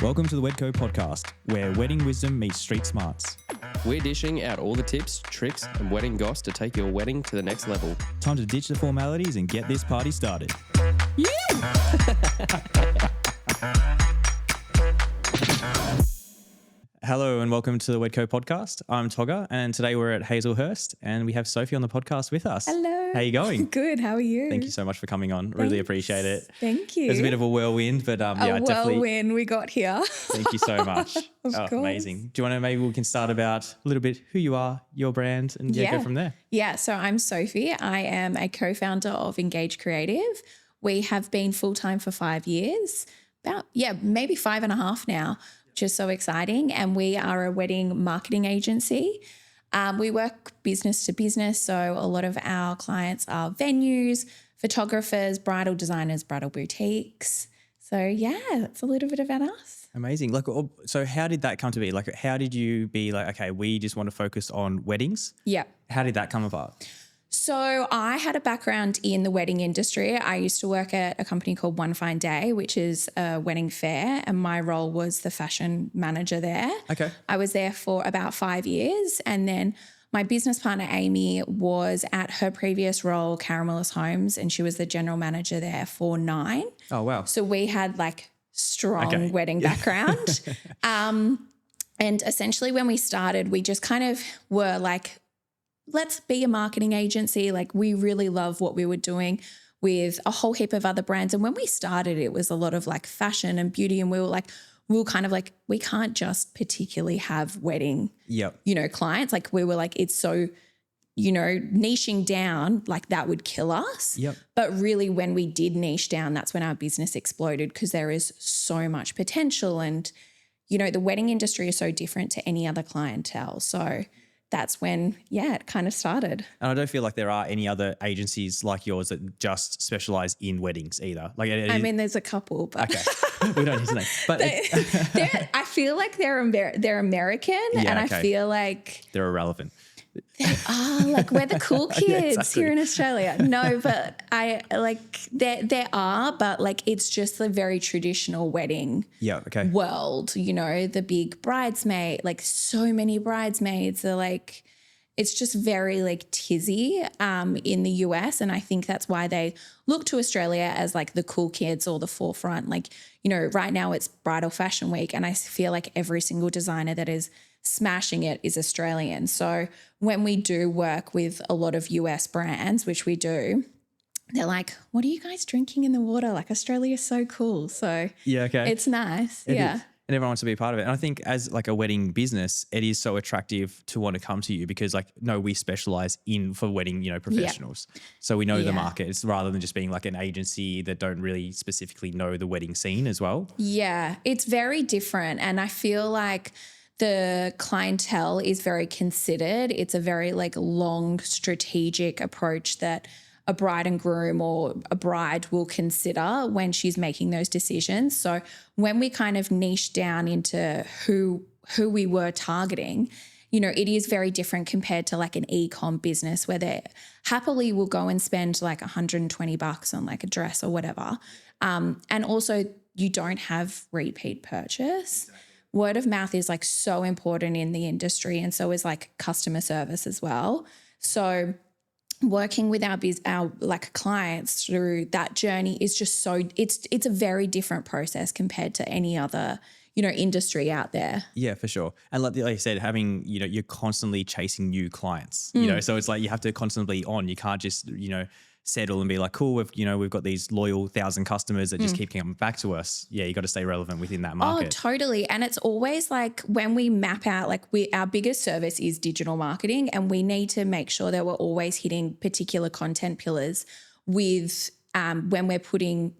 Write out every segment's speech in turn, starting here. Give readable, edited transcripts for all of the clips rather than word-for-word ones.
Welcome to the Wedco podcast, where wedding wisdom meets street smarts. We're dishing out all the tips, tricks, and wedding goss to take your wedding to the next level. Time to ditch the formalities and get this party started. Hello and welcome to the Wedco podcast. I'm Toga, and today we're at Hazelhurst, and we have Sophie on the podcast with us. Hello. How are you going? Good. How are you? Thank you so much for coming on. Really appreciate it. Thank you. It was a bit of a whirlwind, but definitely. Whirlwind we got here. Thank you so much. Of course. Amazing. Do you want to maybe we can start about a little bit who you are, your brand, and go from there. Yeah. So I'm Sophie. I am a co-founder of Engage Creative. We have been full-time for 5 years, maybe 5.5 now, which is so exciting. And we are a wedding marketing agency. We work business to business. So a lot of our clients are venues, photographers, bridal designers, bridal boutiques. So that's a little bit about us. Amazing. So how did that come to be? How did you be like, okay, we just want to focus on weddings? Yeah. How did that come about? So I had a background in the wedding industry. I used to work at a company called One Fine Day, which is a wedding fair, and my role was the fashion manager there. Okay. I was there for about 5 years, and then my business partner, Amy, was at her previous role, Caramelist Homes, and she was the general manager there for 9. Oh, wow. So we had strong wedding background. And essentially when we started, we just kind of were like, let's be a marketing agency. We really love what we were doing with a whole heap of other brands. And when we started, it was a lot of fashion and beauty. And we were kind of we can't just particularly have wedding, clients. We were it's so, niching down, that would kill us. Yep. But really when we did niche down, that's when our business exploded because there is so much potential. And, the wedding industry is so different to any other clientele. So that's when, it kind of started. And I don't feel like there are any other agencies like yours that just specialize in weddings either. There's a couple, but okay, we don't need to name. But I feel like they're American, and I feel like they're irrelevant. They are we're the cool kids here in Australia. No, but I there are, but it's just the very traditional wedding world, the big bridesmaid, so many bridesmaids are it's just very tizzy in the US. And I think that's why they look to Australia as the cool kids or the forefront. Right now it's bridal fashion week, and I feel like every single designer that is smashing it is Australian. So when we do work with a lot of US brands, which we do, they're like, what are you guys drinking in the water? Australia is so cool. So it's nice. It is. And everyone wants to be a part of it. And I think as a wedding business, it is so attractive to want to come to you because we specialize for wedding, professionals. Yeah. So we know the market. It's rather than just being an agency that don't really specifically know the wedding scene as well. Yeah, it's very different. And I feel the clientele is very considered. It's a very long strategic approach that a bride and groom or a bride will consider when she's making those decisions. So when we kind of niche down into who we were targeting, it is very different compared to an e-com business where they happily will go and spend $120 on a dress or whatever. And also you don't have repeat purchase. Word of mouth is so important in the industry, and so is customer service as well. So working with our clients through that journey is just it's a very different process compared to any other industry out there. Yeah, for sure. And like you said, having you're constantly chasing new clients. So it's you have to constantly be on. You can't just settle and be cool, we've got these loyal 1,000 customers that just keep coming back to us. Yeah, you got to stay relevant within that market. Oh, totally. And it's always when we map out, our biggest service is digital marketing, and we need to make sure that we're always hitting particular content pillars with when we're putting,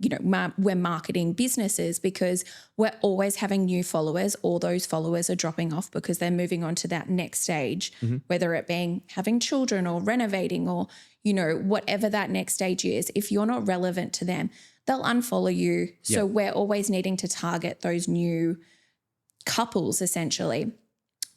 we're marketing businesses, because we're always having new followers. All those followers are dropping off because they're moving on to that next stage, whether it being having children or renovating or, whatever that next stage is. If you're not relevant to them, they'll unfollow you. So we're always needing to target those new couples essentially.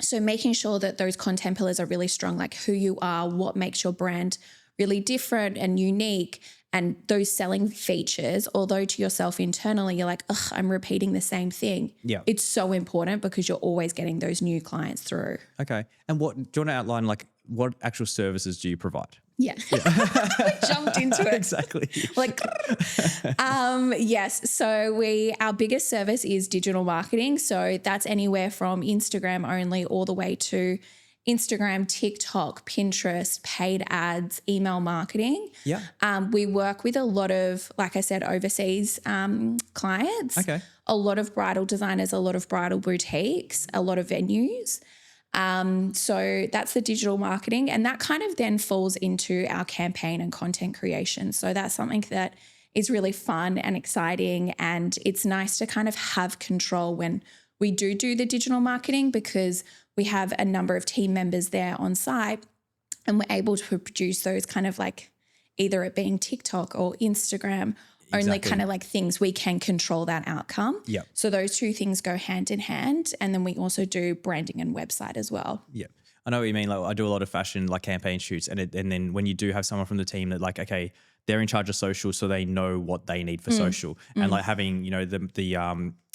So making sure that those content pillars are really strong, who you are, what makes your brand really different and unique. And those selling features, although to yourself internally, you're like, ugh, I'm repeating the same thing. Yeah. It's so important because you're always getting those new clients through. Okay. And what do you want to outline, like what actual services do you provide? Yeah. We jumped into it. Exactly. Like, yes. So our biggest service is digital marketing. So that's anywhere from Instagram only all the way to Instagram, TikTok, Pinterest, paid ads, email marketing. Yeah. We work with a lot of, like I said, overseas clients. Okay. A lot of bridal designers, a lot of bridal boutiques, a lot of venues. So that's the digital marketing, and that kind of then falls into our campaign and content creation. So that's something that is really fun and exciting, and it's nice to kind of have control when we do the digital marketing, because we have a number of team members there on site and we're able to produce those kind of like either it being TikTok or Instagram, only kind of like things we can control that outcome. Yeah. So those two things go hand in hand. And then we also do branding and website as well. Yeah. I know what you mean. Like I do a lot of fashion, like campaign shoots, and then when you do have someone from the team that like, okay, they're in charge of social, so they know what they need for social, and like having, you know, the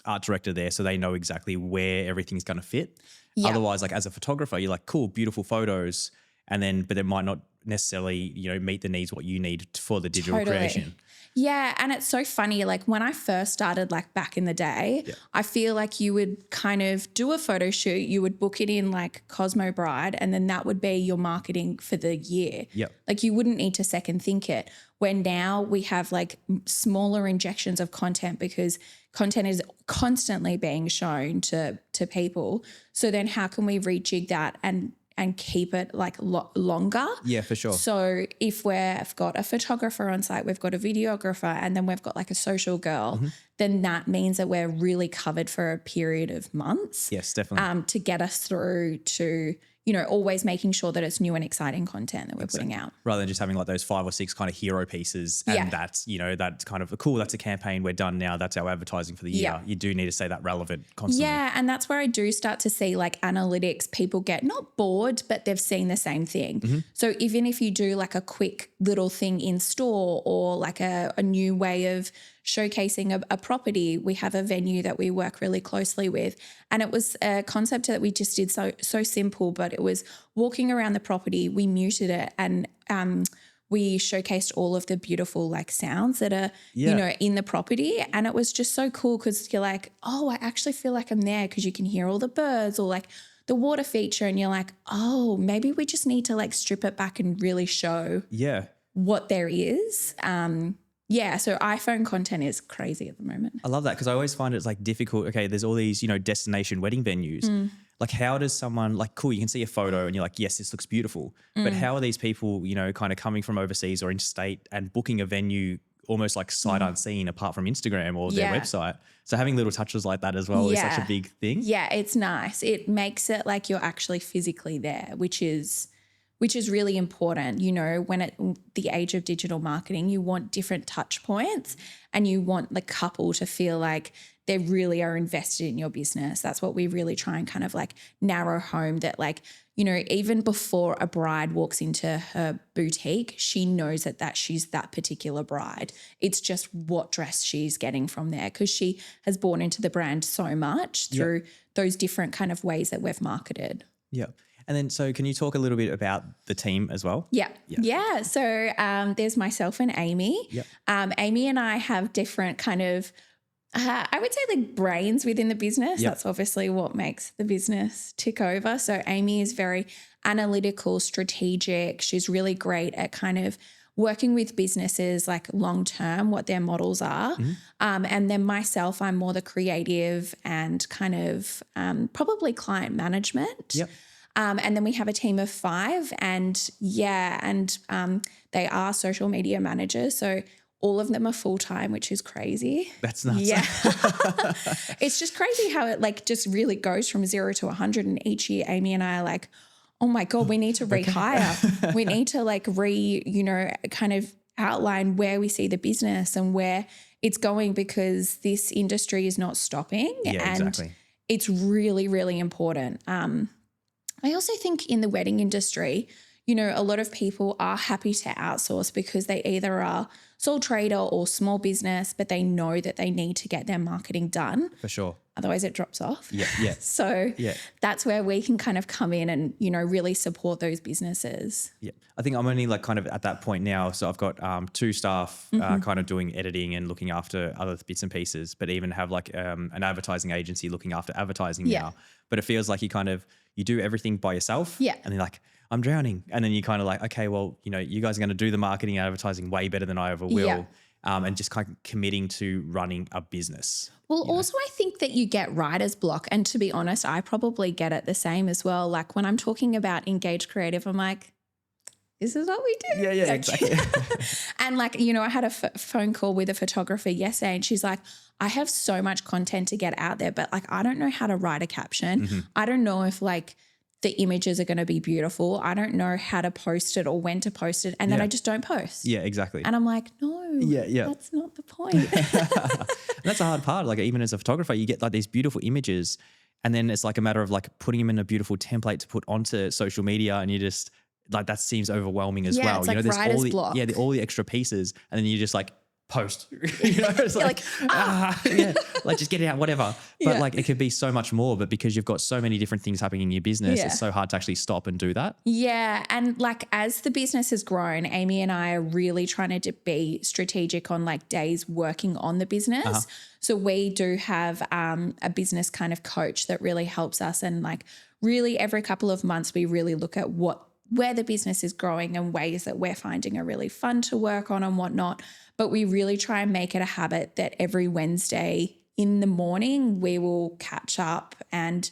art director there, so they know exactly where everything's going to fit. Yeah. Otherwise, like as a photographer, you're like, cool, beautiful photos, but it might not necessarily, you know, meet the needs what you need for the digital creation. Yeah, and it's so funny. Like when I first started, like back in the day, I feel like you would kind of do a photo shoot, you would book it in like Cosmo Bride, and then that would be your marketing for the year. Yep. Like you wouldn't need to second think it. When now we have like smaller injections of content, because content is constantly being shown to people. So then how can we rejig that and keep it like longer? Yeah, for sure. So if we've got a photographer on site, we've got a videographer, and then we've got like a social girl, then that means that we're really covered for a period of months. Yes, definitely. To get us through to, you know, always making sure that it's new and exciting content that we're putting out. Rather than just having like those 5 or 6 kind of hero pieces, and that's, you know, that's kind of cool. That's a campaign. We're done now. That's our advertising for the year. Yeah. You do need to stay that relevant constantly. Yeah, and that's where I do start to see like analytics, people get not bored, but they've seen the same thing. So even if you do like a quick little thing in store, or like a new way of showcasing a property, we have a venue that we work really closely with, and it was a concept that we just did so simple, but it was walking around the property, we muted it, and we showcased all of the beautiful like sounds that are, you know, in the property. And it was just so cool because you're like, oh, I actually feel like I'm there, because you can hear all the birds or like the water feature, and you're like, oh, maybe we just need to like strip it back and really show what there is. Yeah, so iPhone content is crazy at the moment. I love that, because I always find it's like difficult. Okay, there's all these, you know, destination wedding venues. Like how does someone like, cool, you can see a photo and you're like, yes, this looks beautiful. But how are these people, you know, kind of coming from overseas or interstate and booking a venue almost like sight unseen apart from Instagram or their website? So having little touches like that as well is such a big thing. Yeah, it's nice. It makes it like you're actually physically there, which is really important. You know, when at the age of digital marketing, you want different touch points, and you want the couple to feel like they really are invested in your business. That's what we really try and kind of like narrow home, that like, you know, even before a bride walks into her boutique, she knows that she's that particular bride. It's just what dress she's getting from there, because she has bought into the brand so much through those different kind of ways that we've marketed. Yeah. And then, so can you talk a little bit about the team as well? Yeah. So there's myself and Amy. Amy and I have different kind of, I would say like brains within the business. That's obviously what makes the business tick over. So Amy is very analytical, strategic. She's really great at kind of working with businesses like long-term, what their models are. And then myself, I'm more the creative and kind of probably client management. And then we have a team of 5, and they are social media managers. So all of them are full-time, which is crazy. That's nuts. Yeah. It's just crazy how it like just really goes from 0 to 100. And each year Amy and I are like, oh my God, we need to rehire. We need to like kind of outline where we see the business and where it's going, because this industry is not stopping. And it's really, really important. I also think in the wedding industry, a lot of people are happy to outsource because they either are sole trader or small business, but they know that they need to get their marketing done. For sure. Otherwise it drops off. Yeah. So that's where we can kind of come in and, really support those businesses. Yeah. I think I'm only like kind of at that point now. So I've got 2 staff kind of doing editing and looking after other bits and pieces, but even have like an advertising agency looking after advertising now. But it feels like you do everything by yourself. Yeah. And then like, I'm drowning. And then you kind of like, okay, well, you guys are going to do the marketing and advertising way better than I ever will. Yeah. And just kind of committing to running a business. Well, also I think that you get writer's block. And to be honest, I probably get it the same as well. Like when I'm talking about engaged creative, I'm like, this is what we do. Yeah, exactly. And like, I had a phone call with a photographer yesterday and she's like, I have so much content to get out there, but like, I don't know how to write a caption. I don't know if like the images are going to be beautiful. I don't know how to post it or when to post it. And then I just don't post. Yeah, exactly. And I'm like, no, that's not the point. That's a hard part. Like even as a photographer, you get like these beautiful images and then it's like a matter of like putting them in a beautiful template to put onto social media and you just like that seems overwhelming as well. It's like there's writer's block. all the extra pieces and then you just like post. It's like like just get it out, whatever. But like it could be so much more, but because you've got so many different things happening in your business, it's so hard to actually stop and do that. Yeah. And like as the business has grown, Amy and I are really trying to be strategic on like days working on the business. So we do have a business kind of coach that really helps us. And like really every couple of months, we really look at where the business is growing and ways that we're finding are really fun to work on and whatnot. But we really try and make it a habit that every Wednesday in the morning we will catch up and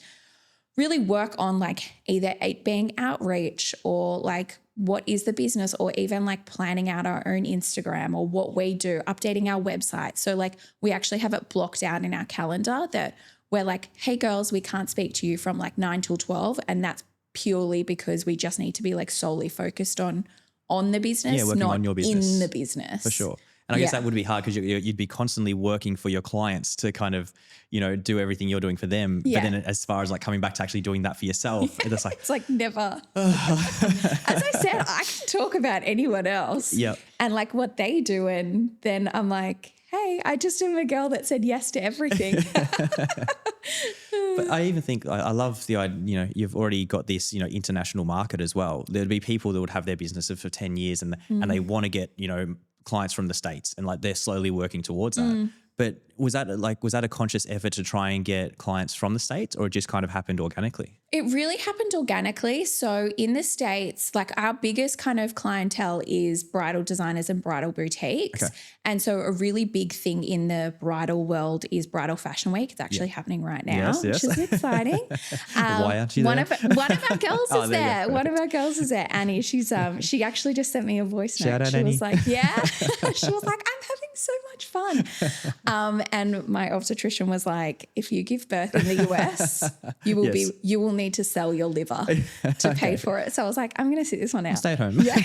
really work on like either it being outreach or like what is the business or even like planning out our own Instagram or what we do, updating our website. So like we actually have it blocked out in our calendar that we're like, hey girls, we can't speak to you from like 9 till 12. And that's purely because we just need to be like solely focused on the business, working not on your business. in the business. For sure. And I guess that would be hard because you'd be constantly working for your clients to kind of, do everything you're doing for them. Yeah. But then as far as like coming back to actually doing that for yourself, it's like. It's like never. As I said, I can talk about anyone else and like what they do. And then I'm like, hey, I just am a girl that said yes to everything. But I even think I love the idea, you've already got this, international market as well. There'd be people that would have their businesses for 10 years and they want to get, clients from the States and like they're slowly working towards that. But was that a conscious effort to try and get clients from the States or it just kind of happened organically? It really happened organically. So in the States, like our biggest kind of clientele is bridal designers and bridal boutiques. Okay. And so a really big thing in the bridal world is Bridal Fashion Week. It's actually happening right now, which is exciting. Why aren't you there? One of our girls is there. One of our girls is there. Annie, she actually just sent me a voice note. Shout out, she Annie. was like, she was like, I'm having so much fun. And my obstetrician was like, if you give birth in the US, you will need to sell your liver to pay for it. So I was like, I'm going to sit this one out. Stay at home. Yeah,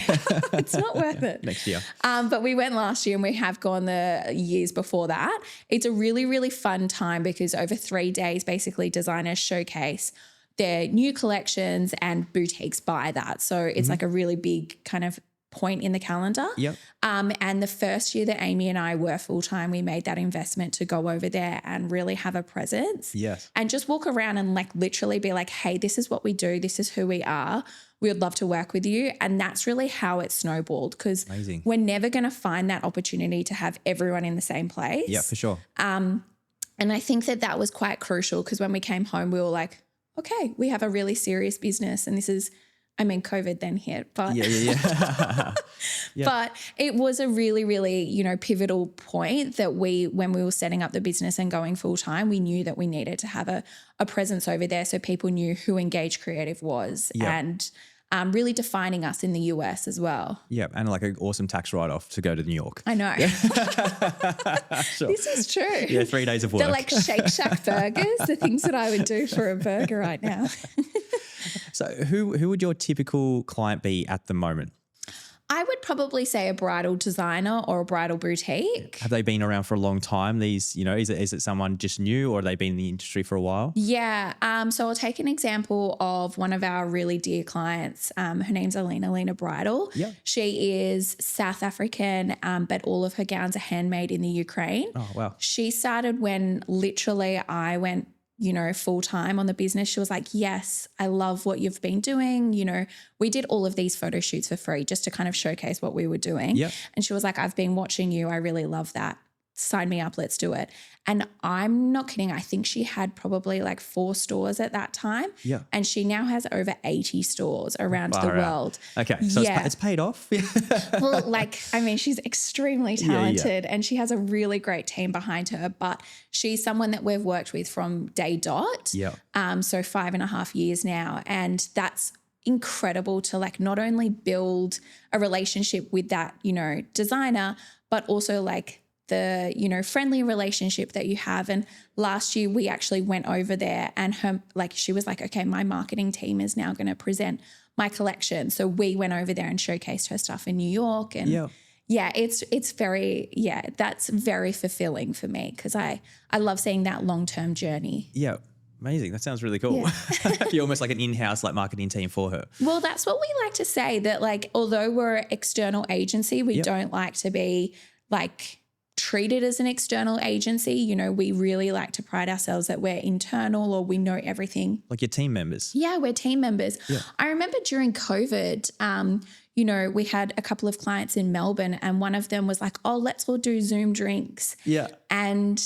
it's not worth it. Next year. But we went last year and we have gone the years before that. It's a really, really fun time because over 3 days, basically designers showcase their new collections and boutiques buy that. So it's like a really big kind of point in the calendar. Yep. And the first year that Amy and I were full-time, we made that investment to go over there and really have a presence. Yes. And just walk around and like literally be like, hey, this is what we do. This is who we are. We would love to work with you. And that's really how it snowballed because we're never going to find that opportunity to have everyone in the same place. Yeah, for sure. And I think that was quite crucial because when we came home, we were like, okay, we have a really serious business and this is, COVID then hit, but but it was a really, really, pivotal point that when we were setting up the business and going full time, we knew that we needed to have a presence over there so people knew who Engaged Creative was and really defining us in the US as well. Yeah, and like an awesome tax write-off to go to New York. I know. Sure. This is true. Yeah, 3 days of work. They're like Shake Shack burgers, the things that I would do for a burger right now. So who would your typical client be at the moment? I would probably say a bridal designer or a bridal boutique. Have they been around for a long time? These, is it someone just new, or have they been in the industry for a while? Yeah. So I'll take an example of one of our really dear clients. Her name's Alina Bridal. Yeah. She is South African, but all of her gowns are handmade in the Ukraine. Oh, wow. She started when literally I went, full time on the business. She was like, yes, I love what you've been doing. We did all of these photo shoots for free just to kind of showcase what we were doing. Yep. And she was like, I've been watching you. I really love that. Sign me up. Let's do it. And I'm not kidding. I think she had probably like 4 stores at that time. Yeah. And she now has over 80 stores around the world. Okay. So Yeah. it's paid off. Well, she's extremely talented and she has a really great team behind her, but she's someone that we've worked with from day dot. Yeah. So 5.5 years now. And that's incredible to like not only build a relationship with that, designer, but also like the, friendly relationship that you have. And last year we actually went over there and she was like, okay, my marketing team is now going to present my collection. So we went over there and showcased her stuff in New York. And it's very, that's very fulfilling for me because I love seeing that long-term journey. Yeah. Amazing. That sounds really cool. Yeah. You're almost like an in-house like marketing team for her. Well, that's what we like to say, that like, although we're an external agency, we don't like to be like treated as an external agency. We really like to pride ourselves that we're internal or we know everything. Like your team members. Yeah, we're team members. Yeah. I remember during COVID, we had a couple of clients in Melbourne and one of them was like, oh, let's all do Zoom drinks. Yeah. And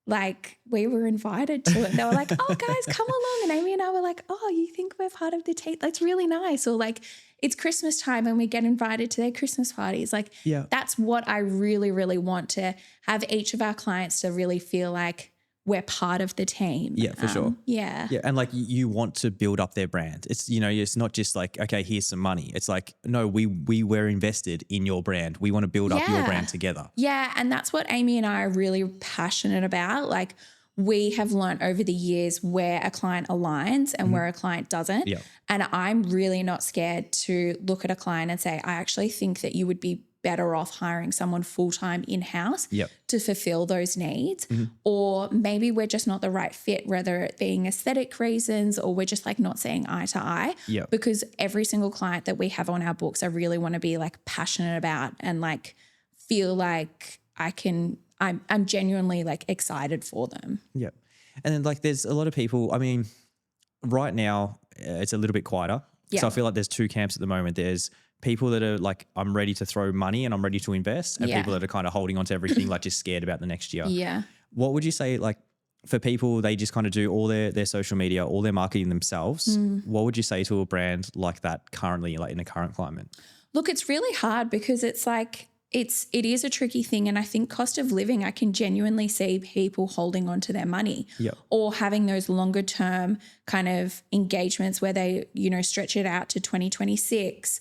like we were invited to it. They were like, oh, guys, come along. And Amy and I were like, oh, you think we're part of the team? That's really nice. Or like, it's Christmas time and we get invited to their Christmas parties. Like that's what I really, really want to have each of our clients to really feel like we're part of the team. Yeah, for sure. Yeah. Yeah. And like you want to build up their brand. It's, it's not just like, okay, here's some money. It's like, no, we were invested in your brand. We want to build up your brand together. Yeah. And that's what Amy and I are really passionate about. Like we have learned over the years where a client aligns and where a client doesn't. Yeah. And I'm really not scared to look at a client and say, I actually think that you would be better off hiring someone full-time in-house to fulfill those needs. Or maybe we're just not the right fit, whether it being aesthetic reasons or we're just like not seeing eye to eye. Because every single client that we have on our books, I really want to be like passionate about and like feel like I'm genuinely like excited for them. Yeah. And then like there's a lot of people, I mean, right now it's a little bit quieter. Yeah. So I feel like there's 2 camps at the moment. There's people that are like, I'm ready to throw money and I'm ready to invest, and people that are kind of holding on to everything, like just scared about the next year. Yeah. What would you say, like for people, they just kind of do all their social media, all their marketing themselves. What would you say to a brand like that currently, like in the current climate? Look, it's really hard because it's like, it is a tricky thing. And I think cost of living, I can genuinely see people holding on to their money or having those longer term kind of engagements where they, stretch it out to 2026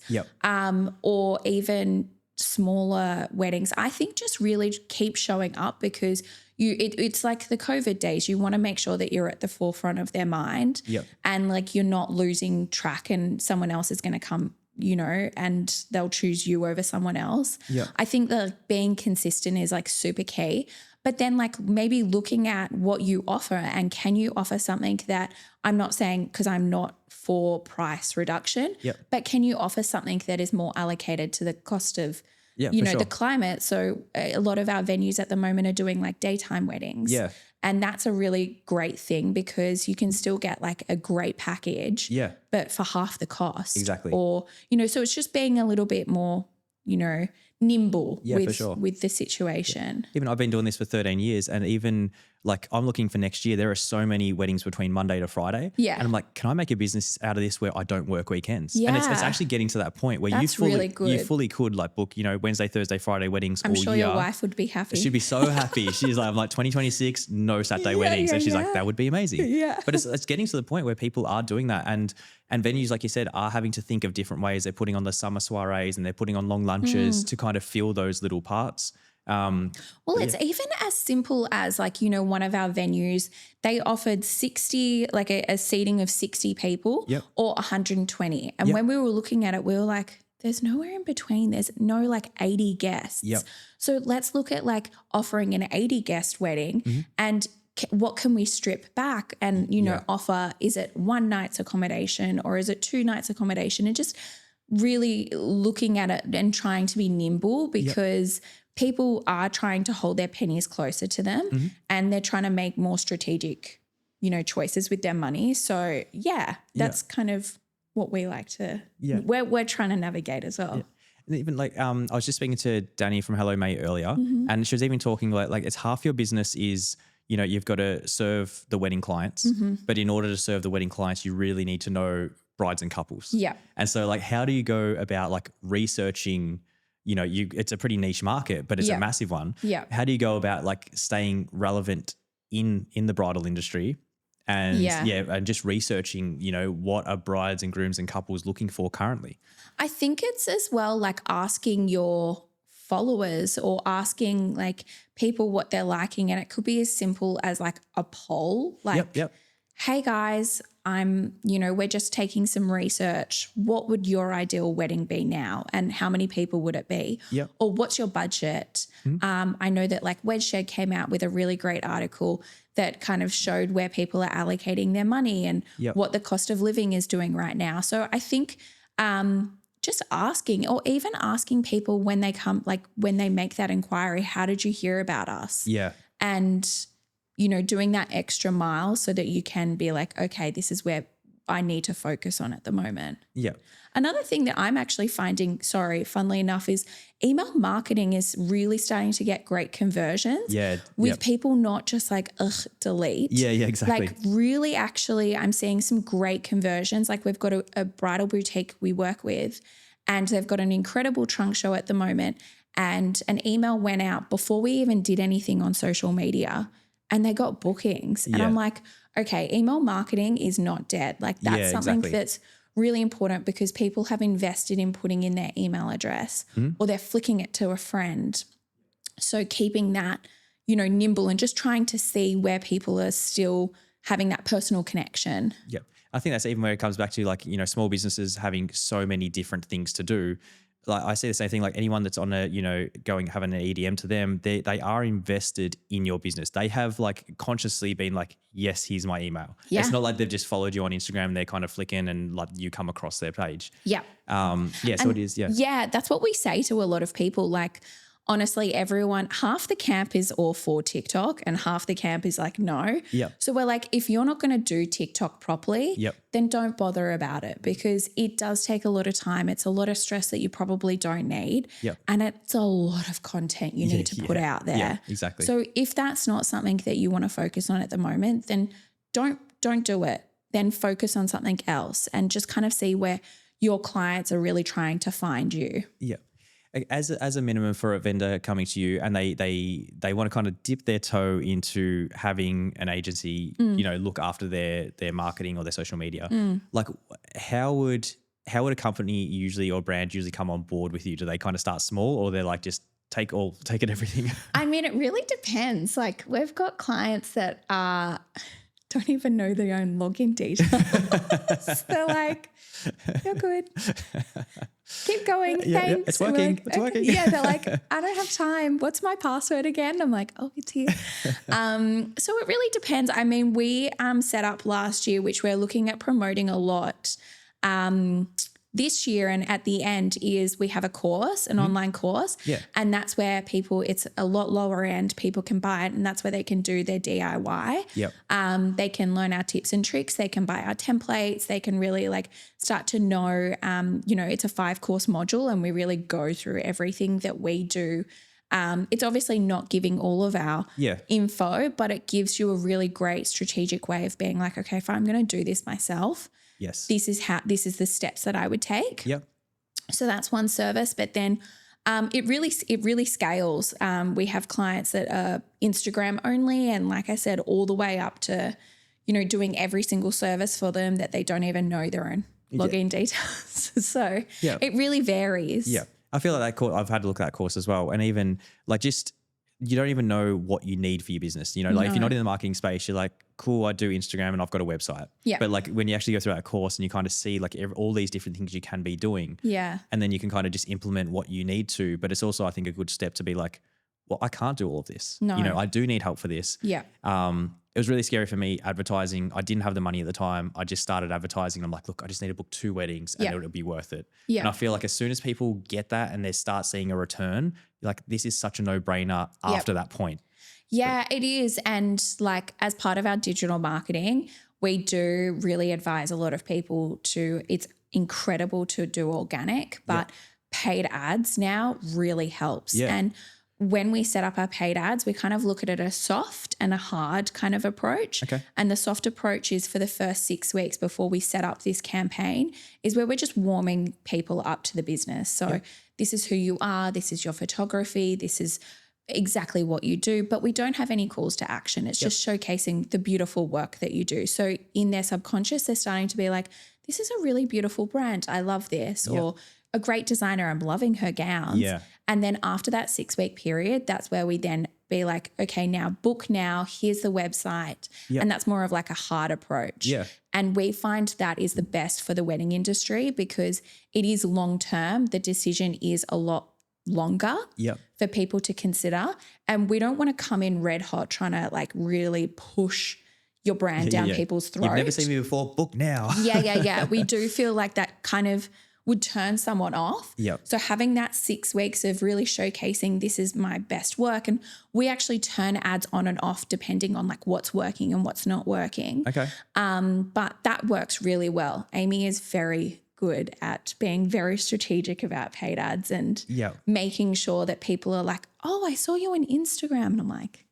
or even smaller weddings. I think just really keep showing up because it's like the COVID days. You want to make sure that you're at the forefront of their mind and like you're not losing track and someone else is going to come and they'll choose you over someone else. Yeah. I think that being consistent is like super key. But then like maybe looking at what you offer and can you offer something that, I'm not saying because I'm not for price reduction, but can you offer something that is more allocated to the cost of the climate? So a lot of our venues at the moment are doing like daytime weddings. Yeah. And that's a really great thing because you can still get like a great package, but for half the cost. Exactly. Or, so it's just being a little bit more, nimble with the situation. Yeah. Even I've been doing this for 13 years and even like I'm looking for next year, there are so many weddings between Monday to Friday. Yeah. And I'm like, can I make a business out of this where I don't work weekends? Yeah. And it's actually getting to that point where you fully could like book, Wednesday, Thursday, Friday weddings all year. I'm sure your wife would be happy. She'd be so happy. She's like, I'm like 2026, no Saturday weddings. And she's like, that would be amazing. Yeah. But it's getting to the point where people are doing that. And venues, like you said, are having to think of different ways. They're putting on the summer soirees and they're putting on long lunches to kind of fill those little parts. It's even as simple as like, one of our venues, they offered 60, like a seating of 60 people or 120. And when we were looking at it, we were like, there's nowhere in between. There's no like 80 guests. Yep. So let's look at like offering an 80 guest wedding and what can we strip back and, you know, offer? Is it one night's accommodation or is it 2 nights accommodation? And just really looking at it and trying to be nimble because people are trying to hold their pennies closer to them and they're trying to make more strategic, you know, choices with their money. So that's kind of what we like to, we're trying to navigate as well. Yeah. And even like, I was just speaking to Danny from Hello May earlier and she was even talking like it's half your business is, you know, you've got to serve the wedding clients, but in order to serve the wedding clients, you really need to know brides and couples. Yeah. And so like, how do you go about like researching, you know, it's a pretty niche market, but it's a massive one. Yeah. How do you go about like staying relevant in the bridal industry and and just researching, you know, what are brides and grooms and couples looking for currently? I think it's as well like asking your followers or asking like people what they're liking. And it could be as simple as like a poll, like, hey guys, we're just taking some research. What would your ideal wedding be now? And how many people would it be? Yep. Or what's your budget? I know that like Wedshed came out with a really great article that kind of showed where people are allocating their money and what the cost of living is doing right now. So I think just asking or even asking people when they come, like when they make that inquiry, how did you hear about us? Yeah. And you know, doing that extra mile so that you can be like, okay, this is where I need to focus on at the moment. Yeah. Another thing that I'm actually finding, funnily enough, is email marketing is really starting to get great conversions. Yeah. With people not just like, delete. Yeah, exactly. Like really actually I'm seeing some great conversions. Like we've got a bridal boutique we work with and they've got an incredible trunk show at the moment and an email went out before we even did anything on social media. And they got bookings. And I'm like, okay, email marketing is not dead. Like that's something that's really important because people have invested in putting in their email address or they're flicking it to a friend. So keeping that, you know, nimble and just trying to see where people are still having that personal connection. Yeah. I think that's even where it comes back to like, you know, small businesses having so many different things to do. Like I say the same thing, like anyone that's on a, you know, having an EDM to them, they are invested in your business. They have like consciously been like, yes, here's my email. Yeah. It's not like they've just followed you on Instagram and they're kind of flicking and like you come across their page. Yeah. So it is. Yeah. Yeah. That's what we say to a lot of people. Like, honestly, everyone, half the camp is all for TikTok and half the camp is like, no. Yep. So we're like, if you're not going to do TikTok properly, then don't bother about it because it does take a lot of time. It's a lot of stress that you probably don't need. Yep. And it's a lot of content you need to put out there. Yeah, exactly. So if that's not something that you want to focus on at the moment, then don't do it. Then focus on something else and just kind of see where your clients are really trying to find you. Yeah. As a minimum for a vendor coming to you and they want to kind of dip their toe into having an agency, you know, look after their marketing or their social media, like how would a company usually or brand usually come on board with you? Do they kind of start small or they're like just take it everything? I mean, it really depends. Like we've got clients that don't even know their own login details. They're like, you're good. Keep going. Thanks. It's working. It's working. Yeah, they're like, I don't have time. What's my password again? I'm like, oh, it's here. So it really depends. I mean, we set up last year, which we're looking at promoting a lot this year, and at the end is we have a course, an online course, and that's where it's a lot lower end. People can buy it, and that's where they can do their DIY. Yep. They can learn our tips and tricks. They can buy our templates. They can really like start to know. It's a 5-course module, and we really go through everything that we do. It's obviously not giving all of our info, but it gives you a really great strategic way of being like, okay, if I'm going to do this myself. Yes. This is the steps that I would take. Yep. So that's one service, but then it really scales. We have clients that are Instagram only, and like I said, all the way up to, doing every single service for them that they don't even know their own login details. So it really varies. Yeah. I feel like that course, I've had to look at that course as well. And even like just you don't even know what you need for your business. You know, like if you're not in the marketing space, you're like, cool, I do Instagram and I've got a website. Yeah. But like when you actually go through that course and you kind of see like all these different things you can be doing. Yeah. And then you can kind of just implement what you need to. But it's also, I think, a good step to be like, well, I can't do all of this. No. You know, I do need help for this. Yeah. It was really scary for me advertising. I didn't have the money at the time. I just started advertising. I'm like, look, I just need to book 2 weddings and it'll be worth it. Yeah. And I feel like as soon as people get that and they start seeing a return, like this is such a no-brainer after that point. Yeah, it is. And like as part of our digital marketing, we do really advise a lot of people it's incredible to do organic, but paid ads now really helps. Yeah. And when we set up our paid ads, we kind of look at it a soft and a hard kind of approach. Okay. And the soft approach is for the first 6 weeks before we set up this campaign is where we're just warming people up to the business. So this is who you are. This is your photography. This is exactly what you do, but we don't have any calls to action. It's just showcasing the beautiful work that you do. So in their subconscious, they're starting to be like, this is a really beautiful brand. I love this. Or a great designer. I'm loving her gowns. Yeah. And then after that 6-week period, that's where we then be like, okay, now book now. Here's the website. Yep. And that's more of like a hard approach. Yeah. And we find that is the best for the wedding industry because it is long term. The decision is a lot longer for people to consider. And we don't want to come in red hot trying to like really push your brand down people's throats. You've never seen me before, book now. Yeah. We do feel like that kind of would turn someone off. Yep. So having that 6 weeks of really showcasing this is my best work, and we actually turn ads on and off depending on like what's working and what's not working. Okay. But that works really well. Amy is very good at being very strategic about paid ads and making sure that people are like, oh, I saw you on Instagram. And I'm like,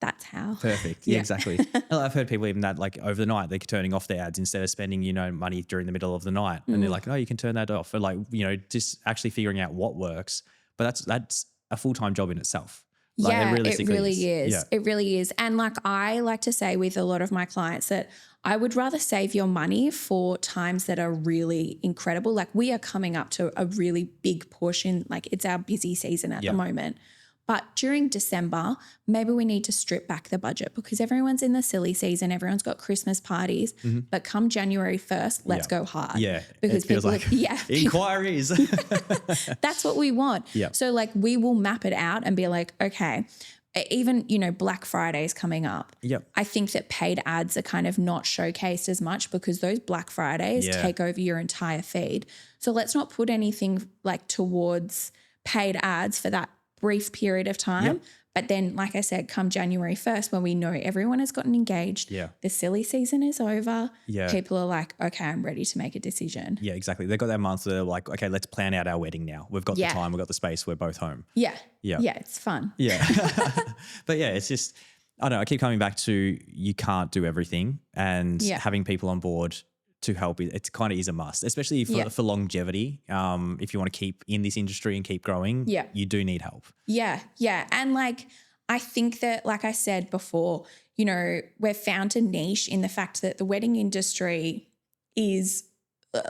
that's how. Perfect. Yeah, exactly. Well, I've heard people even that like over the night, they're turning off their ads instead of spending, you know, money during the middle of the night. And they're like, oh, you can turn that off. Or like, you know, just actually figuring out what works. But that's a full-time job in itself. Like, it really is. Yeah. It really is. And like I like to say with a lot of my clients that I would rather save your money for times that are really incredible. Like we are coming up to a really big push in, like it's our busy season at the moment. But during December, maybe we need to strip back the budget because everyone's in the silly season. Everyone's got Christmas parties. But come January 1st, let's go hard. Yeah. Because it feels people like inquiries. That's what we want. Yeah. So like we will map it out and be like, okay, even, you know, Black Friday is coming up. Yep. I think that paid ads are kind of not showcased as much because those Black Fridays take over your entire feed. So let's not put anything like towards paid ads for that brief period of time. But then, like I said, come January 1st, when we know everyone has gotten engaged, the silly season is over, people are like, okay, I'm ready to make a decision. Yeah, exactly. They've got that month where they're like, okay, let's plan out our wedding now. We've got the time, we've got the space, we're both home. Yeah, it's fun. Yeah. But yeah, it's just, I don't know, I keep coming back to you can't do everything, and having people on board to help, it kind of is a must, especially for longevity. If you want to keep in this industry and keep growing, you do need help. Yeah. And like, I think that, like I said before, you know, we've found a niche in the fact that the wedding industry is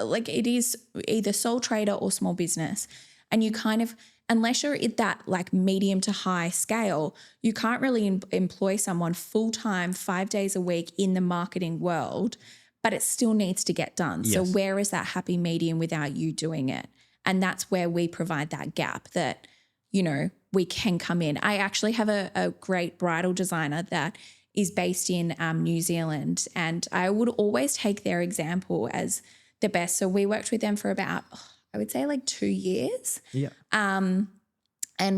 like, it is either sole trader or small business. And you kind of, unless you're at that like medium to high scale, you can't really employ someone full-time 5 days a week in the marketing world, but it still needs to get done. Yes. So where is that happy medium without you doing it? And that's where we provide that gap that, you know, we can come in. I actually have a great bridal designer that is based in New Zealand, and I would always take their example as the best. So we worked with them for about, I would say like 2 years. Yeah. And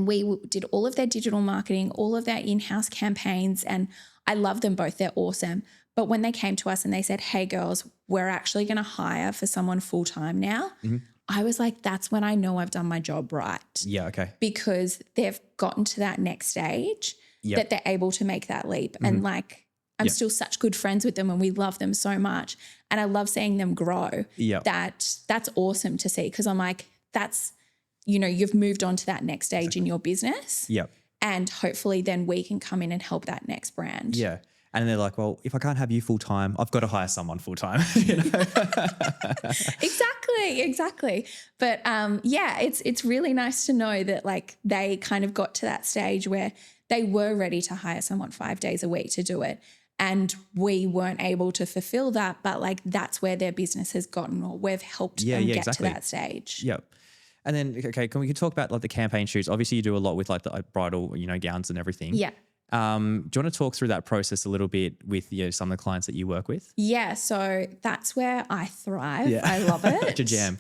we did all of their digital marketing, all of their in-house campaigns, and I love them both. They're awesome. But when they came to us and they said, hey, girls, we're actually going to hire for someone full-time now, I was like, that's when I know I've done my job right. Yeah, okay. Because they've gotten to that next stage that they're able to make that leap. And like, I'm still such good friends with them and we love them so much. And I love seeing them grow. Yeah. That's awesome to see, because I'm like, that's, you know, you've moved on to that next stage in your business. Yeah. And hopefully then we can come in and help that next brand. Yeah. And they're like, well, if I can't have you full time, I've got to hire someone full time. You know? Exactly. But yeah, it's really nice to know that like they kind of got to that stage where they were ready to hire someone 5 days a week to do it. And we weren't able to fulfill that, but like that's where their business has gotten, or we've helped them get exactly. to that stage. Yep. And then, okay, can we talk about like the campaign shoots? Obviously you do a lot with like the bridal, gowns and everything. Yeah. Do you want to talk through that process a little bit with some of the clients that you work with? Yeah, so that's where I thrive. Yeah. I love it. It's your jam.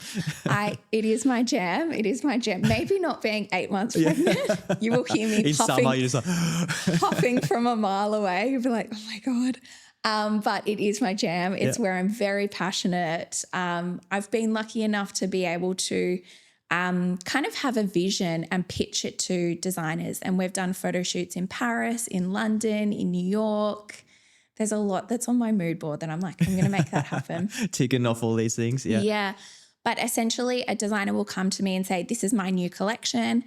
It is my jam. It is my jam. Maybe not being 8 months pregnant. You will hear me In puffing, summer, you're just like puffing from a mile away. You'll be like, oh my God. But it is my jam. It's where I'm very passionate. I've been lucky enough to be able to kind of have a vision and pitch it to designers. And we've done photo shoots in Paris, in London, in New York. There's a lot that's on my mood board that I'm like, I'm going to make that happen. ticking off all these things. Yeah. Yeah. But essentially a designer will come to me and say, this is my new collection.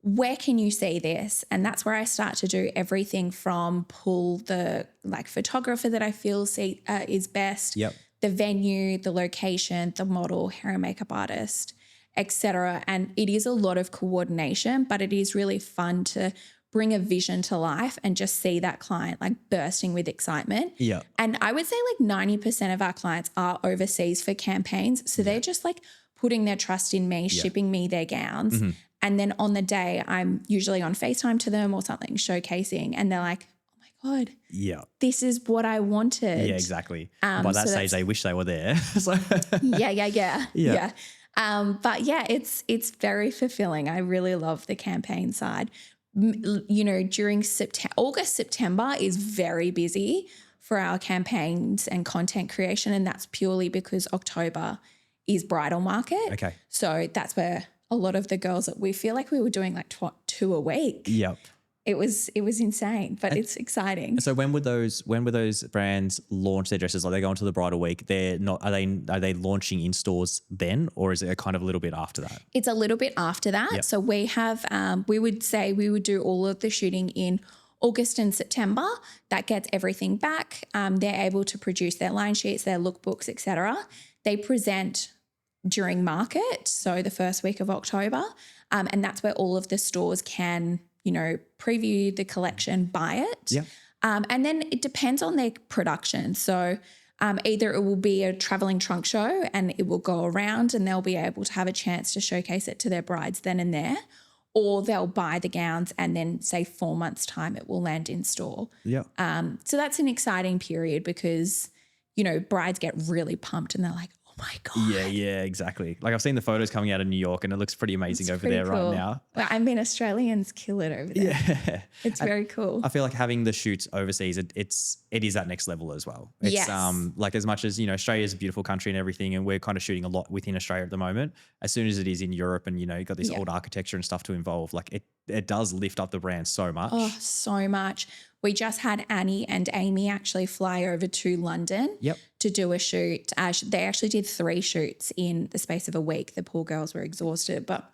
Where can you see this? And that's where I start to do everything from pull the like photographer that I feel is best, Yep. the venue, the location, the model, hair and makeup artist, etc. And it is a lot of coordination, but it is really fun to bring a vision to life and just see that client like bursting with excitement. Yeah. And I would say like 90% of our clients are overseas for campaigns. So they're just like putting their trust in me, shipping me their gowns. Mm-hmm. And then on the day, I'm usually on FaceTime to them or something, showcasing. And they're like, oh my God, Yeah. this is what I wanted. Yeah, exactly. By that so stage, they wish they were there. So Yeah. But yeah, it's very fulfilling. I really love the campaign side. During August, September is very busy for our campaigns and content creation. And that's purely because October is bridal market. Okay. So that's where a lot of the girls that we feel like we were doing like 2 a week. Yep. It was insane, but it's exciting. So when would those brands launch their dresses? Like they go into the bridal week, they're not, are they launching in stores then, or is it kind of a little bit after that? It's a little bit after that. Yep. So we have, we would say we would do all of the shooting in August and September. That gets everything back. They're able to produce their line sheets, their lookbooks, etc. They present during market, so the first week of October, and that's where all of the stores can, preview the collection, buy it. Yeah. And then it depends on their production. So either it will be a traveling trunk show and it will go around and they'll be able to have a chance to showcase it to their brides then and there, or they'll buy the gowns and then say 4 months' time it will land in store. Yeah. So that's an exciting period because, brides get really pumped and they're like, oh my God. Yeah, exactly. Like I've seen the photos coming out of New York and it looks pretty amazing over there cool. right now. Well, I mean, Australians kill it over there. Yeah. It's very cool. I feel like having the shoots overseas, it is that next level as well. It's Yes. Like as much as, Australia is a beautiful country and everything, and we're kind of shooting a lot within Australia at the moment. As soon as it is in Europe and, you've got this old architecture and stuff to involve, like it does lift up the brand so much. Oh, so much. We just had Annie and Amy actually fly over to London to do a shoot. They actually did 3 shoots in the space of a week. The poor girls were exhausted, but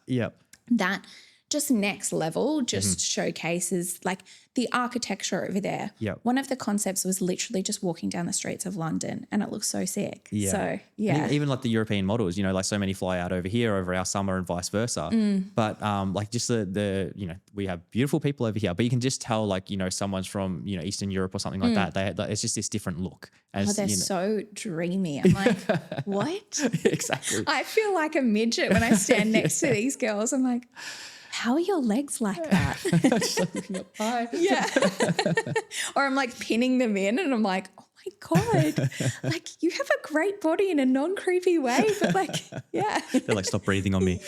that just next level just showcases like the architecture over there. Yep. One of the concepts was literally just walking down the streets of London and it looks so sick. Yeah. So, yeah. And even like the European models, like so many fly out over here over our summer and vice versa. But like just the we have beautiful people over here, but you can just tell like, someone's from, Eastern Europe or something like that. It's just this different look. As, They're so dreamy. I'm like, what? Exactly. I feel like a midget when I stand next to these girls. I'm like, how are your legs like that? Just like looking up high. Yeah. Or I'm like pinning them in and I'm like, oh my God, like you have a great body in a non-creepy way, but like, yeah. They're like, stop breathing on me.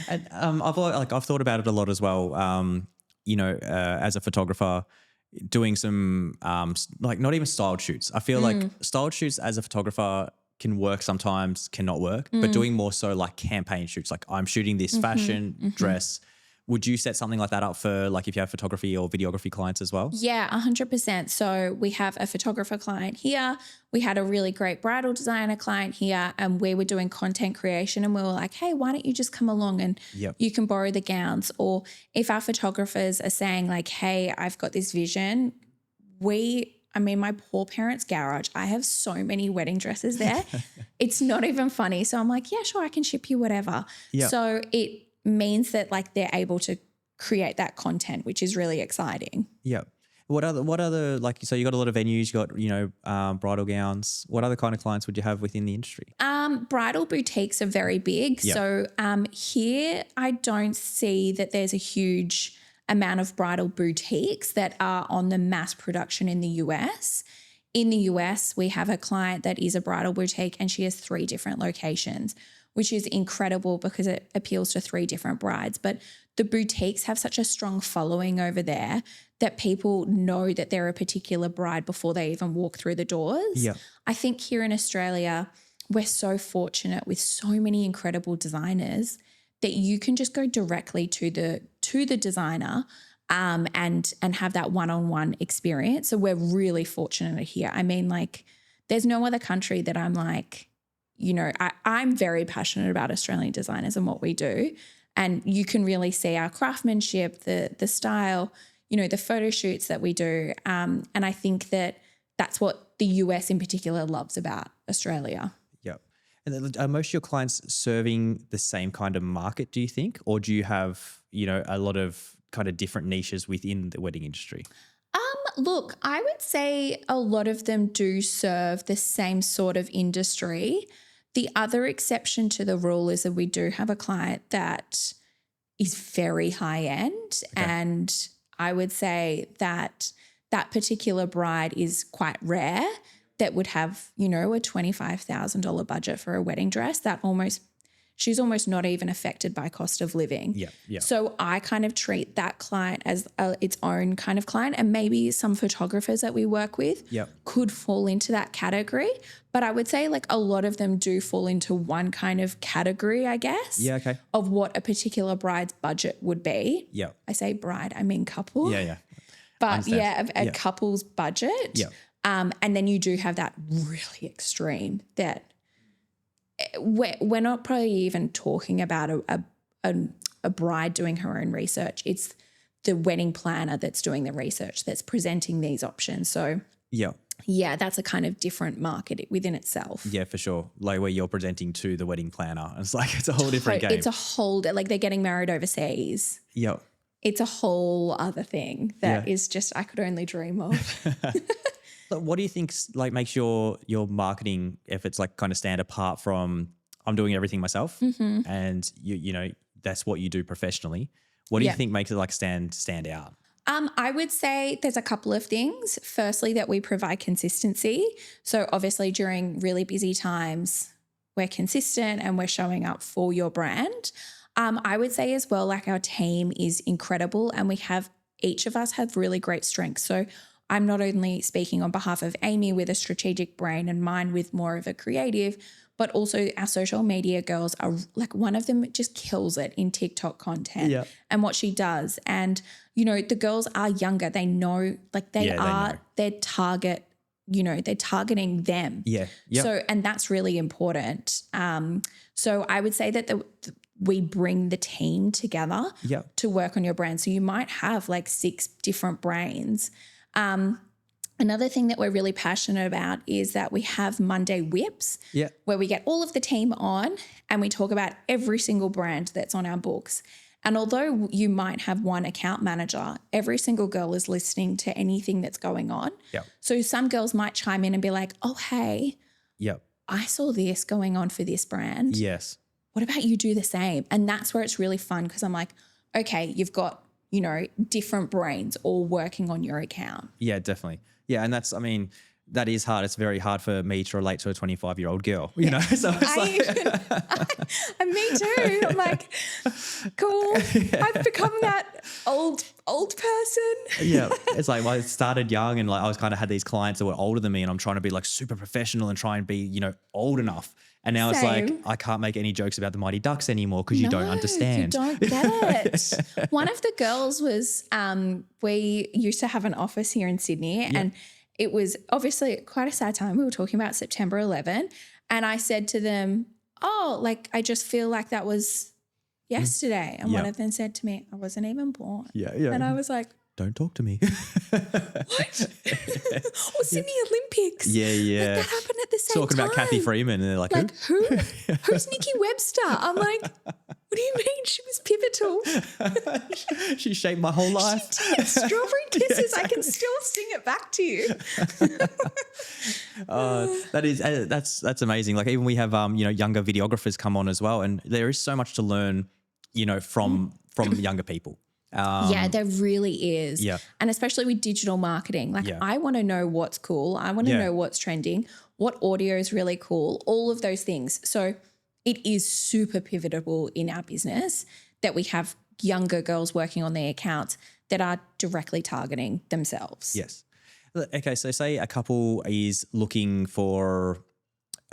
And I've thought about it a lot as well. As a photographer, doing some like not even styled shoots. I feel like styled shoots as a photographer can work sometimes, cannot work, but doing more so like campaign shoots, like I'm shooting this fashion dress. Would you set something like that up for like if you have photography or videography clients as well? Yeah, 100%. So we have a photographer client here. We had a really great bridal designer client here and we were doing content creation and we were like, hey, why don't you just come along and you can borrow the gowns? Or if our photographers are saying like, hey, I've got this vision, my poor parents' garage, I have so many wedding dresses there. It's not even funny. So I'm like, yeah, sure, I can ship you whatever. Yep. So it means that like they're able to create that content, which is really exciting. Yeah. What other like, so you got a lot of venues, you got, bridal gowns. What other kind of clients would you have within the industry? Bridal boutiques are very big. Yeah. So here I don't see that there's a huge amount of bridal boutiques that are on the mass production in the US. In the US, we have a client that is a bridal boutique and she has 3 different locations, which is incredible because it appeals to 3 different brides. But the boutiques have such a strong following over there that people know that they're a particular bride before they even walk through the doors. Yeah. I think here in Australia, we're so fortunate with so many incredible designers that you can just go directly to the designer and have that one-on-one experience. So we're really fortunate here. I mean, like, there's no other country that I'm like, you know, I'm very passionate about Australian designers and what we do. And you can really see our craftsmanship, the style, you know, the photo shoots that we do. And I think that that's what the US in particular loves about Australia. Yeah. And then are most of your clients serving the same kind of market, do you think? Or do you have, you know, a lot of kind of different niches within the wedding industry? Look, I would say a lot of them do serve the same sort of industry. The other exception to the rule is that we do have a client that is very high end. Okay. And I would say that that particular bride is quite rare that would have, you know, a $25,000 budget for a wedding dress. She's almost not even affected by cost of living. Yeah, yeah. So I kind of treat that client as its own kind of client, and maybe some photographers that we work with could fall into that category. But I would say like a lot of them do fall into one kind of category, I guess. Yeah, okay. Of what a particular bride's budget would be. Yeah. I say bride, I mean couple. Yeah, yeah. But a couple's budget. Yeah. And then you do have that really extreme that we're not probably even talking about a bride doing her own research. It's the wedding planner that's doing the research, that's presenting these options. So yeah, that's a kind of different market within itself. Yeah, for sure. Like where you're presenting to the wedding planner. It's like it's a whole different game. It's a whole like they're getting married overseas. Yeah. It's a whole other thing that is just I could only dream of. So what do you think like makes your marketing efforts like kind of stand apart from I'm doing everything myself and you know that's what you do professionally? What do you think makes it like stand out? I would say there's a couple of things. Firstly, that we provide consistency. So obviously during really busy times, we're consistent and we're showing up for your brand. I would say as well, like our team is incredible and each of us have really great strengths. So I'm not only speaking on behalf of Amy with a strategic brain and mine with more of a creative, but also our social media girls are like one of them just kills it in TikTok content and what she does. And, you know, the girls are younger. They know, like their target, you know, they're targeting them. Yeah. So, and that's really important. So I would say that we bring the team together to work on your brand. So you might have like 6 different brains. Another thing that we're really passionate about is that we have Monday Whips where we get all of the team on and we talk about every single brand that's on our books. And although you might have one account manager, every single girl is listening to anything that's going on. So some girls might chime in and be like, oh, hey, I saw this going on for this brand. Yes. What about you do the same? And that's where it's really fun because I'm like, okay, you've got, you know, different brains all working on your account. Yeah, definitely. Yeah, and that's, I mean, that is hard. It's very hard for me to relate to a 25-year-old girl, you know? So it's me too. I'm like, cool. I've become that old person. It's like, well, I started young and like I was kind of had these clients that were older than me and I'm trying to be like super professional and try and be, you know, old enough. And now it's like, I can't make any jokes about the Mighty Ducks anymore because you don't understand. You don't get it. One of the girls was, we used to have an office here in Sydney and it was obviously quite a sad time. We were talking about September 11 and I said to them, oh, like I just feel like that was yesterday. And one of them said to me, I wasn't even born. And I was like, don't talk to me. What? Or Sydney Olympics. Yeah. Like that happened at the same time. Talking about Kathy Freeman and they're like who? Who's Nikki Webster? I'm like, what do you mean? She was pivotal pivotal. She shaped my whole life. Strawberry Kisses. I can still sing it back to you. That's amazing. Like even we have younger videographers come on as well, and there is so much to learn, from younger people. Yeah, there really is. Yeah. And especially with digital marketing. Like Yeah. I want to know what's cool. I want to Yeah. know what's trending, what audio is really cool, all of those things. So it is super pivotal in our business that we have younger girls working on their accounts that are directly targeting themselves. Yes. Okay, so say a couple is looking for